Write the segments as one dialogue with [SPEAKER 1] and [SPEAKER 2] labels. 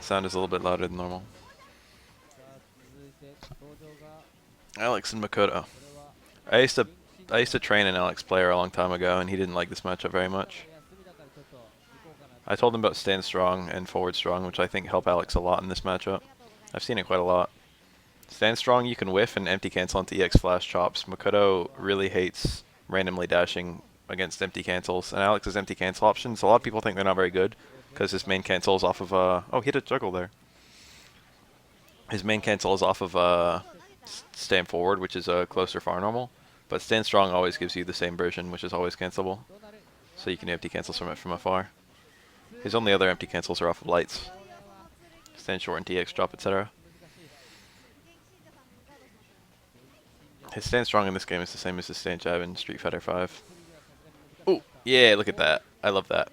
[SPEAKER 1] The sound is a little bit louder than normal. Alex and Makoto. I used to I used to train an Alex player a long time ago, and he didn't like this matchup very much. I told him about stand strong and forward strong, which I think help Alex a lot in this matchup. I've seen it quite a lot. Stand strong, you can whiff and empty cancel into EX flash chops. Makoto really hates randomly dashing against empty cancels, and Alex's empty cancel options, a lot of people think they're not very good, because his main cancel is off of, oh, he hit a juggle there. His main cancel is off of, stand forward, which is a closer far normal, but stand strong always gives you the same version, which is always cancelable, so you can empty cancels from it from afar. His only other empty cancels are off of lights. Stand short and TX drop, etc. His stand strong in this game is the same as his stand jab in Street Fighter 5. Oh, yeah, look at that. I love that.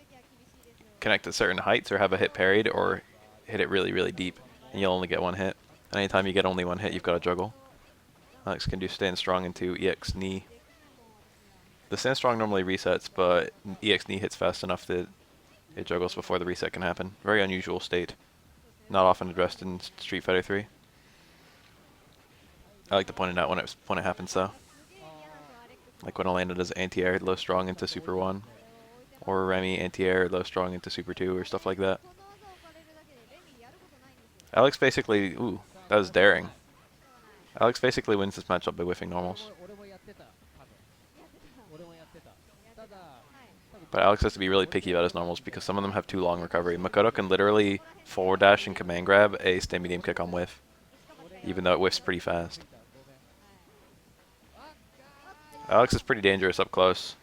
[SPEAKER 1] Connect at certain heights or have a hit parried or hit it really, really deep, and you'll only get one hit. And anytime you get only one hit, you've got to juggle. Alex can do stand strong into EX knee. The stand strong normally resets, but EX knee hits fast enough that it juggles before the reset can happen. Very unusual state. Not often addressed in Street Fighter 3. I like to point it out when it happens though. Like when Alana does anti-air low strong into Super 1. Or Remy anti-air low strong into Super 2 or stuff like that. Alex basically, ooh, that was daring. Alex basically wins this matchup by whiffing normals. But Alex has to be really picky about his normals because some of them have too long recovery. Makoto can literally forward dash and command grab a stand medium kick on whiff, even though it whiffs pretty fast. Alex is pretty dangerous up close,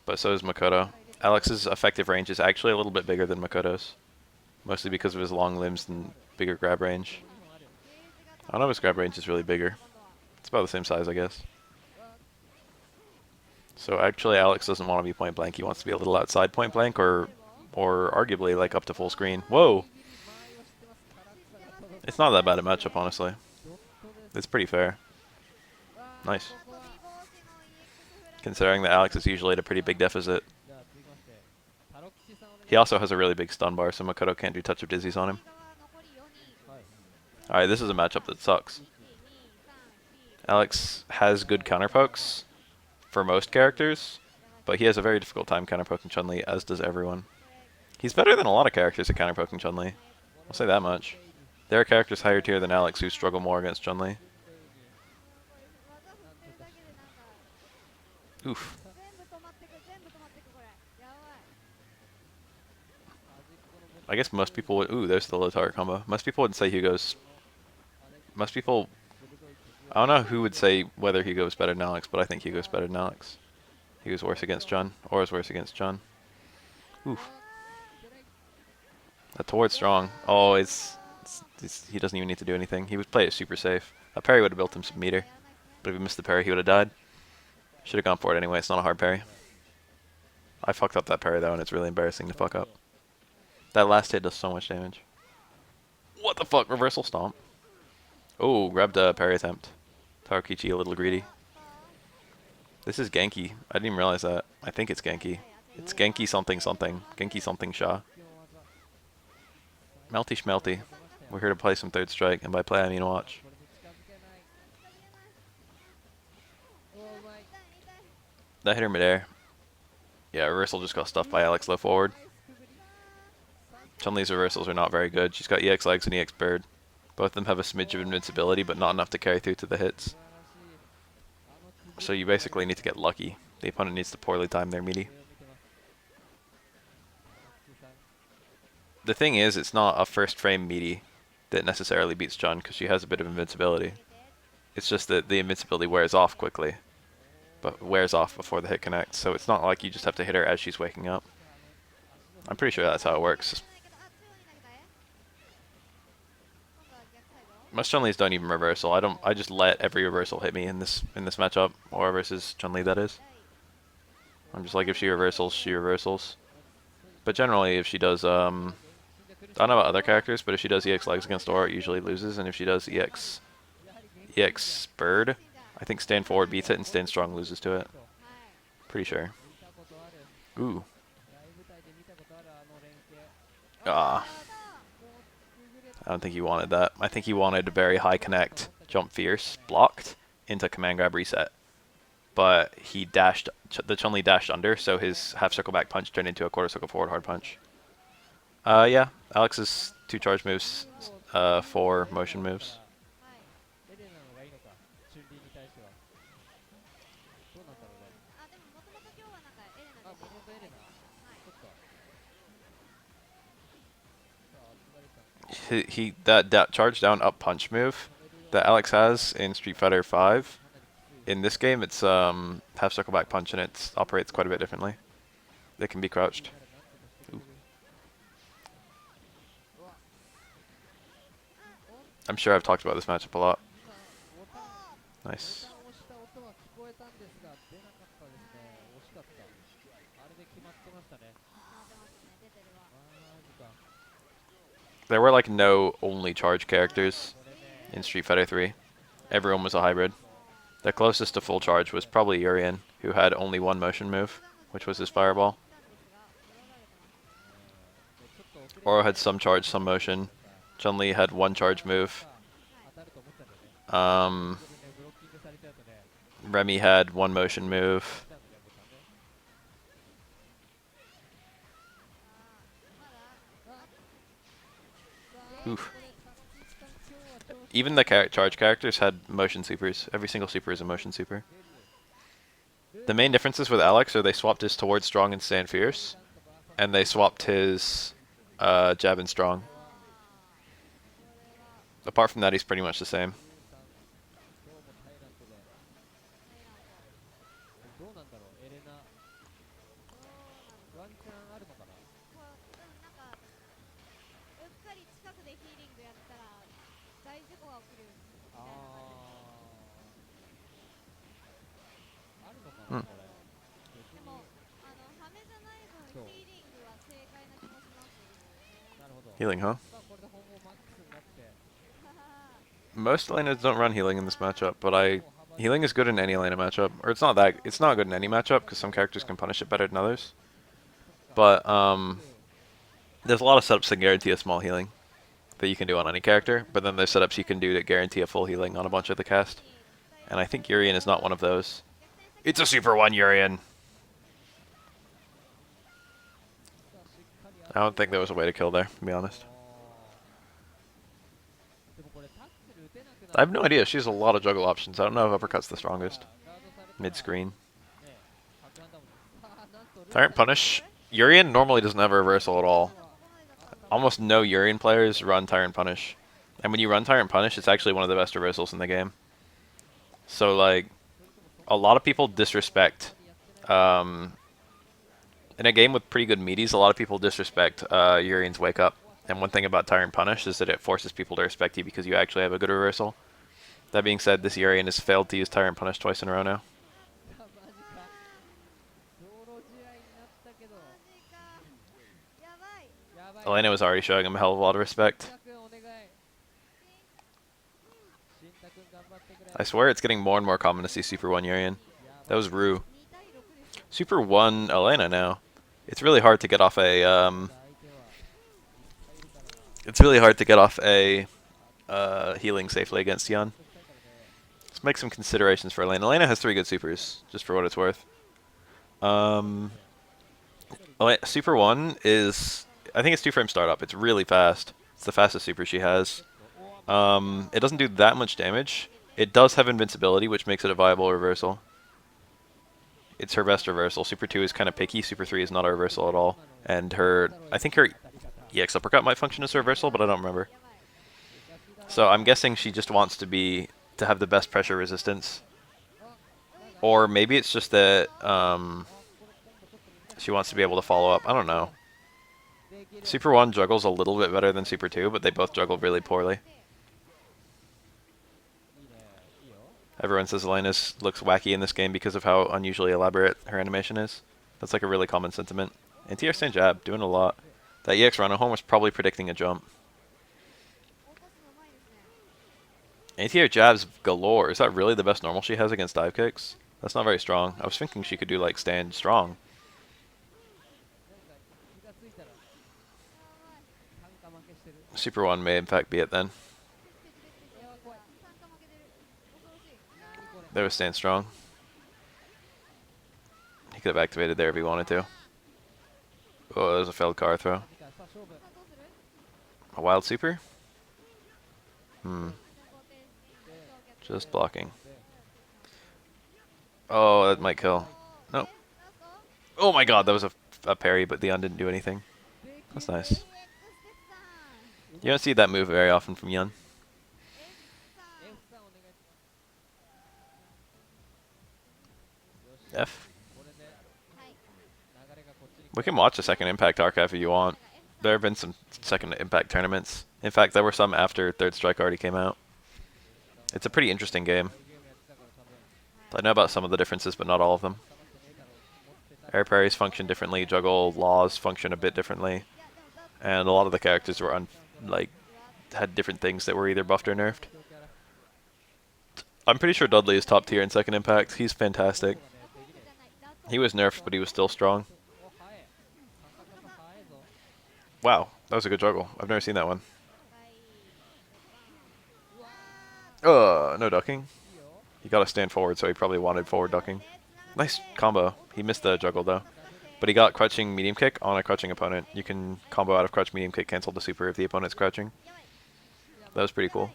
[SPEAKER 1] but so is Makoto. Alex's effective range is actually a little bit bigger than Makoto's, mostly because of his long limbs and bigger grab range. I don't know if his grab range is really bigger. It's about the same size, I guess. So actually Alex doesn't want to be point blank. He wants to be a little outside point blank or arguably like up to full screen. Whoa! It's not that bad a matchup, honestly. It's pretty fair. Nice. Considering that Alex is usually at a pretty big deficit. He also has a really big stun bar, so Makoto can't do touch of dizzies on him. Alright, this is a matchup that sucks. Alex has good counter pokes for most characters, but he has a very difficult time counter poking Chun-Li, as does everyone. He's better than a lot of characters at counter poking Chun-Li. I'll say that much. There are characters higher tier than Alex who struggle more against Chun-Li. Oof. I guess most people would... Ooh, there's the low tower combo. Most people would say Hugo's... Most people... I don't know who would say whether Hugo's better than Alex, but I think Hugo's better than Alex. Hugo's worse against Chun, or is worse against Chun. Oof. That towards strong. Oh, he doesn't even need to do anything. He would play it super safe. A parry would have built him some meter, but if he missed the parry, he would have died. Should have gone for it anyway. It's not a hard parry. I fucked up that parry though, and it's really embarrassing to fuck up. That last hit does so much damage. What the fuck? Reversal stomp. Oh, grabbed a parry attempt. Tarokichi a little greedy. This is Genki. I didn't even realize that. I think it's Genki. It's Genki something something. Genki something Sha. Melty schmelty. We're here to play some third strike, and by play I mean watch. That hit her midair. Yeah, reversal just got stuffed by Alex low forward. Chun-Li's reversals are not very good. She's got EX legs and EX bird. Both of them have a smidge of invincibility, but not enough to carry through to the hits. So you basically need to get lucky. The opponent needs to poorly time their meaty. The thing is, it's not a first frame meaty that necessarily beats Chun, because she has a bit of invincibility. It's just that the invincibility wears off quickly, but wears off before the hit connects, so it's not like you just have to hit her as she's waking up. I'm pretty sure that's how it works. Most Chun-Li's don't even reversal. I just let every reversal hit me in this matchup, or versus Chun-Li that is. I'm just like, if she reversals, she reversals. But generally, if she does, I don't know about other characters, but if she does EX legs against Aura, it usually loses, and if she does EX bird, I think stand forward beats it and stand strong loses to it. Pretty sure. Ooh. Ah. I don't think he wanted that. I think he wanted a very high connect, jump fierce, blocked, into command grab reset. But he dashed, the Chun-Li dashed under, so his half circle back punch turned into a quarter circle forward hard punch. Yeah, Alex's 2 charge moves, 4 motion moves. That charge down up punch move that Alex has in Street Fighter 5. In this game, it's half circle back punch, and it operates quite a bit differently. It can be crouched. Ooh. I'm sure I've talked about this matchup a lot. Nice. There were like no only charge characters in Street Fighter 3. Everyone was a hybrid. The closest to full charge was probably Urien, who had only 1 motion move, which was his fireball. Oro had some charge, some motion. Chun-Li had 1 charge move. Remy had 1 motion move. Oof. Even the charge characters had motion supers. Every single super is a motion super. The main differences with Alex are they swapped his towards strong and stand fierce, and they swapped his jab and strong. Apart from that, he's pretty much the same. Healing, huh? Most laners don't run healing in this matchup, but healing is good in any laner matchup. Or it's not good in any matchup because some characters can punish it better than others. But there's a lot of setups that guarantee a small healing that you can do on any character, but then there's setups you can do that guarantee a full healing on a bunch of the cast. And I think Urien is not one of those. It's a Super 1 Urien! I don't think there was a way to kill there, to be honest. I have no idea. She has a lot of juggle options. I don't know if uppercut's the strongest. Mid-screen. Tyrant Punish. Urien normally doesn't have a reversal at all. Almost no Urien players run Tyrant Punish. And when you run Tyrant Punish, it's actually one of the best reversals in the game. So, like, a lot of people disrespect... in a game with pretty good meaties, a lot of people disrespect Urien's Wake Up. And one thing about Tyrant Punish is that it forces people to respect you because you actually have a good reversal. That being said, this Urien has failed to use Tyrant Punish twice in a row now. Elena was already showing him a hell of a lot of respect. I swear it's getting more and more common to see Super 1 Urien. That was Rue. Super 1 Elena now. It's really hard to get off a healing safely against Yan. Let's make some considerations for Elena. Elena has 3 good supers, just for what it's worth. Super 1 is... I think it's 2-frame startup. It's really fast. It's the fastest super she has. It doesn't do that much damage. It does have invincibility, which makes it a viable reversal. It's her best reversal. Super 2 is kind of picky. Super 3 is not a reversal at all. And I think her EX uppercut might function as a reversal, but I don't remember. So I'm guessing she just wants to have the best pressure resistance. Or maybe it's just that she wants to be able to follow up. I don't know. Super 1 juggles a little bit better than Super 2, but they both juggle really poorly. Everyone says Elena looks wacky in this game because of how unusually elaborate her animation is. That's like a really common sentiment. Anti-air stand jab, doing a lot. That EX run home was probably predicting a jump. Anti-air jabs galore. Is that really the best normal she has against dive kicks? That's not very strong. I was thinking she could do like stand strong. Super 1 may in fact be it then. There was Stand Strong. He could have activated there if he wanted to. Oh, that was a failed car throw. A wild super? Just blocking. Oh, that might kill. Nope. Oh my god, that was a parry, but Leon didn't do anything. That's nice. You don't see that move very often from Yun. F. We can watch the Second Impact archive if you want. There have been some Second Impact tournaments. In fact, there were some after Third Strike already came out. It's a pretty interesting game. I know about some of the differences, but not all of them. Air parries function differently, juggle laws function a bit differently, and a lot of the characters were had different things that were either buffed or nerfed. I'm pretty sure Dudley is top tier in Second Impact. He's fantastic. He was nerfed, but he was still strong. Wow, that was a good juggle. I've never seen that one. No ducking. He got to stand forward, so he probably wanted forward ducking. Nice combo. He missed the juggle, though. But he got crouching medium kick on a crouching opponent. You can combo out of crouch medium kick, cancel the super if the opponent's crouching. That was pretty cool.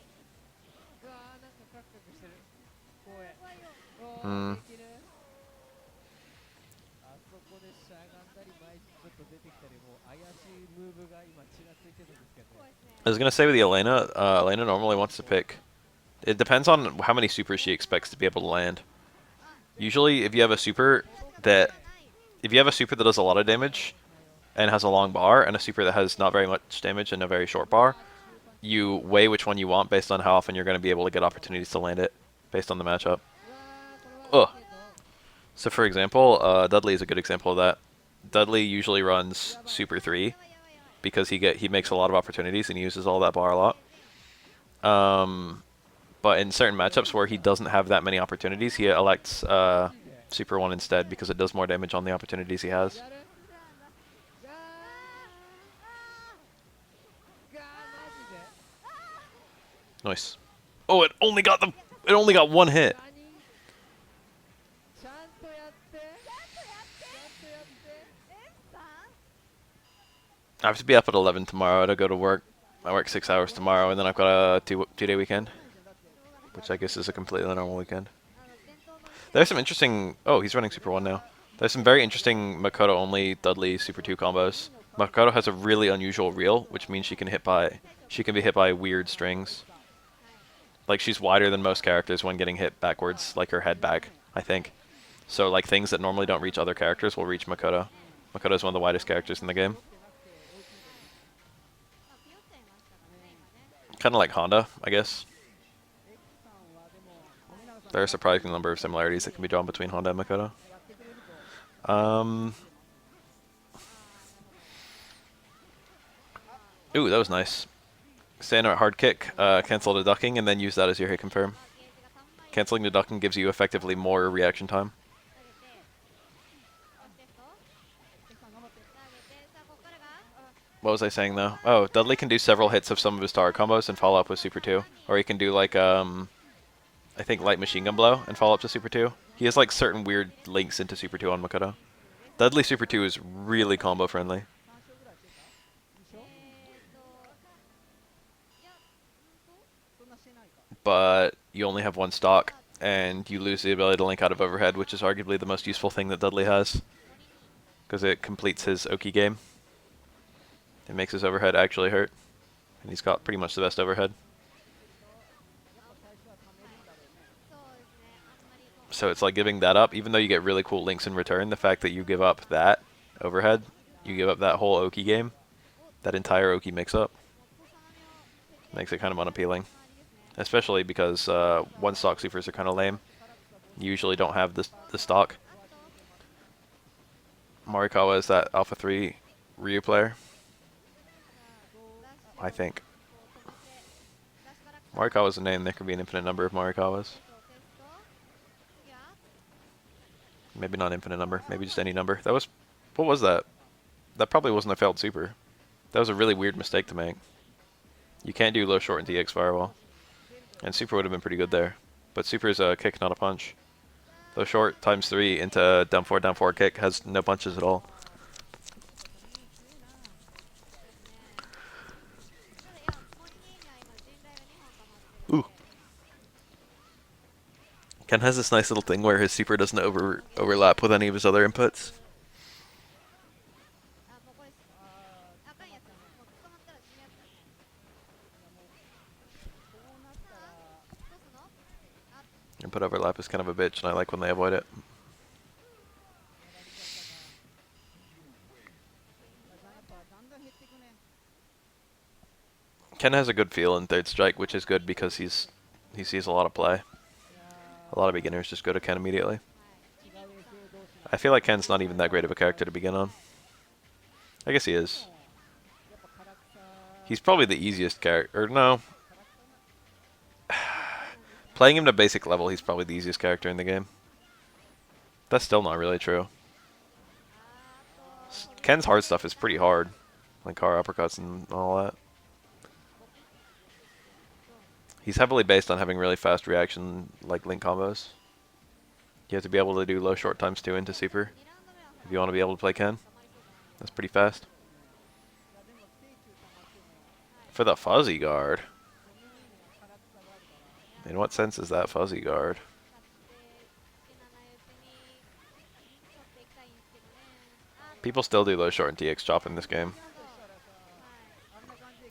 [SPEAKER 1] I was going to say with the Elena, Elena normally wants to pick. It depends on how many supers she expects to be able to land. Usually, if you have a super that does a lot of damage and has a long bar, and a super that has not very much damage and a very short bar, you weigh which one you want based on how often you're going to be able to get opportunities to land it, based on the matchup. Ugh. So for example, Dudley is a good example of that. Dudley usually runs Super 3 because he makes a lot of opportunities and he uses all that bar a lot. But in certain matchups where he doesn't have that many opportunities, he elects Super 1 instead because it does more damage on the opportunities he has. Nice. Oh, it only got one hit. I have to be up at 11 tomorrow to go to work. I work 6 hours tomorrow, and then I've got a two-day weekend, which I guess is a completely normal weekend. There's some interesting... Oh, he's running Super 1 now. There's some very interesting Makoto-only Dudley Super 2 combos. Makoto has a really unusual reel, which means she can be hit by weird strings. Like, she's wider than most characters when getting hit backwards, like her head back, I think. So, like, things that normally don't reach other characters will reach Makoto. Makoto is one of the widest characters in the game. Kind of like Honda, I guess. There are a surprising number of similarities that can be drawn between Honda and Makoto. Ooh, that was nice. Stand out hard kick, cancel the ducking, and then use that as your hit confirm. Canceling the ducking gives you effectively more reaction time. What was I saying though? Oh, Dudley can do several hits of some of his tower combos and follow up with Super 2. Or he can do like, I think light machine gun blow and follow up to Super 2. He has like certain weird links into Super 2 on Makoto. Dudley Super 2 is really combo friendly. But you only have one stock, and you lose the ability to link out of overhead, which is arguably the most useful thing that Dudley has. Because it completes his Oki game. It makes his overhead actually hurt. And he's got pretty much the best overhead. So it's like giving that up, even though you get really cool links in return, the fact that you give up that overhead, you give up that whole Oki game, that entire Oki mix-up, makes it kind of unappealing. Especially because one stock supers are kind of lame. You usually don't have the stock. Morikawa is that Alpha 3 Ryu player, I think. Morikawa's a name. There could be an infinite number of Morikawas. Maybe not infinite number. Maybe just any number. That was... What was that? That probably wasn't a failed super. That was a really weird mistake to make. You can't do low short and DX firewall. And super would have been pretty good there. But super's a kick, not a punch. Low short times 3 into down forward kick has no punches at all. Ooh. Ken has this nice little thing where his super doesn't overlap with any of his other inputs. Input overlap is kind of a bitch, and I like when they avoid it. Ken has a good feel in third strike, which is good because he sees a lot of play. A lot of beginners just go to Ken immediately. I feel like Ken's not even that great of a character to begin on. I guess he is. He's probably the easiest character. Or no. Playing him to basic level, he's probably the easiest character in the game. That's still not really true. Ken's hard stuff is pretty hard. Like car uppercuts and all that. He's heavily based on having really fast reaction, like link combos. You have to be able to do low short times 2 into super if you want to be able to play Ken. That's pretty fast. For the fuzzy guard. In what sense is that fuzzy guard? People still do low short and DX chop in this game.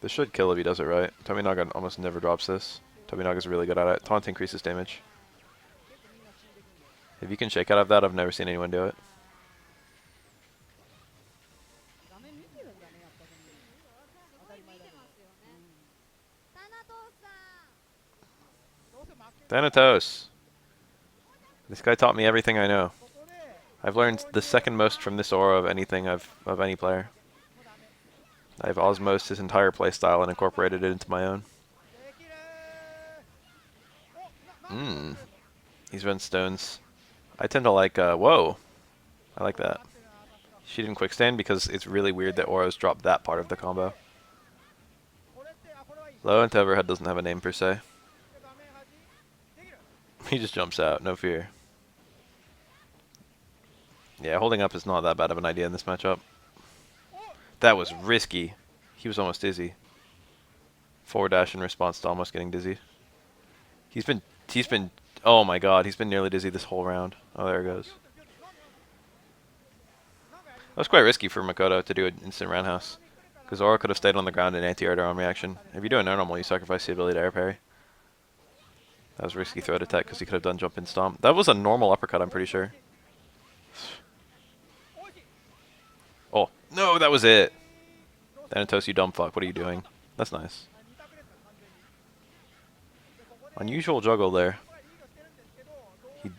[SPEAKER 1] This should kill if he does it right. Tominaga almost never drops this. Tominaga's really good at it. Taunt increases damage. If you can shake out of that, I've never seen anyone do it. Thanatos! This guy taught me everything I know. I've learned the second most from this aura of anything of any player. I've osmosed his entire playstyle and incorporated it into my own. He's run stones. I tend to like, whoa. I like that. She didn't quick stand because it's really weird that auras drop that part of the combo. Low into overhead doesn't have a name per se. He just jumps out, no fear. Yeah, holding up is not that bad of an idea in this matchup. That was risky. He was almost dizzy. Forward dash in response to almost getting dizzy. He's been, oh my god, he's been nearly dizzy this whole round. Oh, there it goes. That was quite risky for Makoto to do an instant roundhouse. Because Aura could have stayed on the ground in anti-air to arm reaction. If you do a no normal, you sacrifice the ability to air parry. That was a risky throw to tech because he could have done jump in stomp. That was a normal uppercut, I'm pretty sure. Oh, no, that was it. Thanatos, you dumb fuck. What are you doing? That's nice. Unusual juggle there. He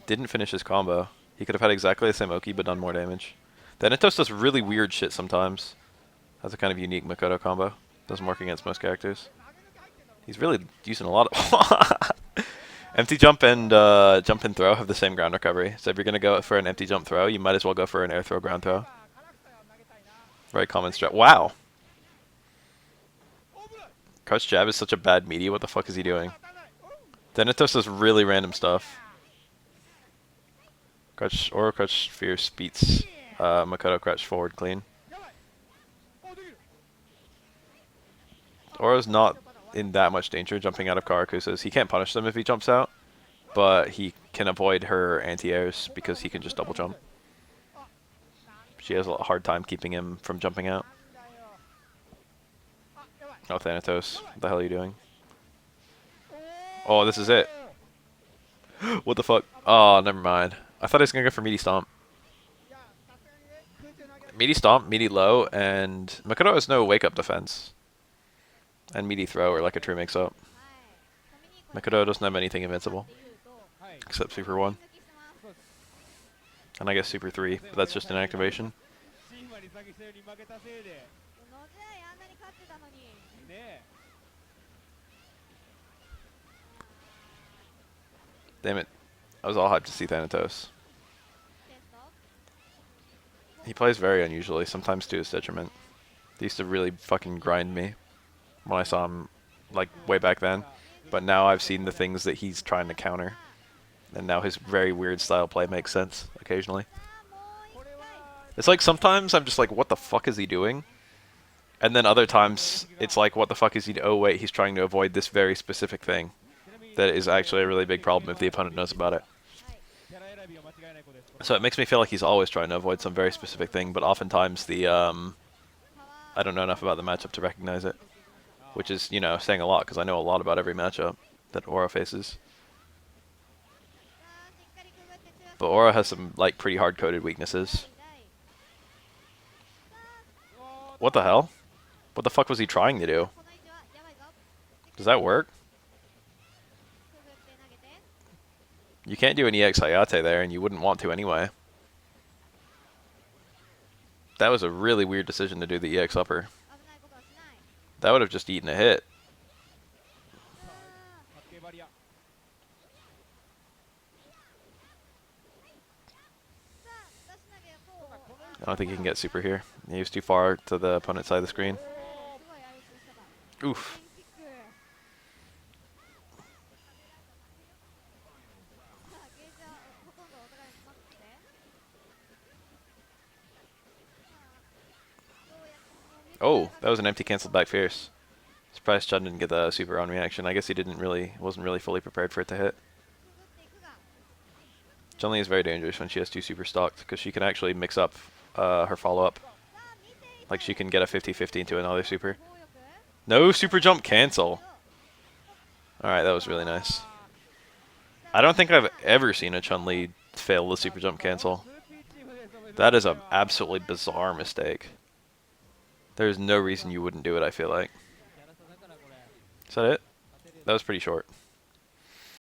[SPEAKER 1] didn't finish his combo. He could have had exactly the same Oki, but done more damage. Thanatos does really weird shit sometimes. That's a kind of unique Makoto combo. Doesn't work against most characters. He's really using a lot of... Empty jump and jump and throw have the same ground recovery. So if you're going to go for an empty jump throw, you might as well go for an air throw ground throw. Very common strat. Wow! Crouch jab is such a bad meaty. What the fuck is he doing? Thanatos does really random stuff. Crouch or crouch fierce beats Makoto crouch forward clean. Oro's not in that much danger jumping out of Karakusa's. He can't punish them if he jumps out, but he can avoid her anti-airs because he can just double jump. She has a hard time keeping him from jumping out. Oh, Thanatos. What the hell are you doing? Oh, this is it. What the fuck? Oh, never mind. I thought he was going to go for meaty stomp. Meaty stomp, meaty low, and Makoto has no wake-up defense. And meaty throw are like a true mix-up. Makoto doesn't have anything invincible. Except Super 1. And I guess Super 3, but that's just an activation. Damn it. I was all hyped to see Thanatos. He plays very unusually, sometimes to his detriment. They used to really fucking grind me when I saw him, like, way back then. But now I've seen the things that he's trying to counter. And now his very weird style play makes sense, occasionally. It's like, sometimes I'm just like, what the fuck is he doing? And then other times, it's like, what the fuck is he oh wait, he's trying to avoid this very specific thing. That is actually a really big problem if the opponent knows about it. So it makes me feel like he's always trying to avoid some very specific thing, but oftentimes the, I don't know enough about the matchup to recognize it. Which is, you know, saying a lot, because I know a lot about every matchup that Aura faces. But Aura has some, like, pretty hard-coded weaknesses. What the hell? What the fuck was he trying to do? Does that work? You can't do an EX Hayate there, and you wouldn't want to anyway. That was a really weird decision to do the EX upper. That would have just eaten a hit. I don't think he can get super here. He was too far to the opponent's side of the screen. Oof. Oh, that was an empty canceled back fierce. Surprised Chun didn't get the super on reaction. I guess he wasn't really fully prepared for it to hit. Chun-Li is very dangerous when she has two super stocked, because she can actually mix up her follow-up. Like, she can get a 50-50 into another super. No super jump cancel. Alright, that was really nice. I don't think I've ever seen a Chun-Li fail the super jump cancel. That is an absolutely bizarre mistake. There's no reason you wouldn't do it, I feel like. Is that it? That was pretty short.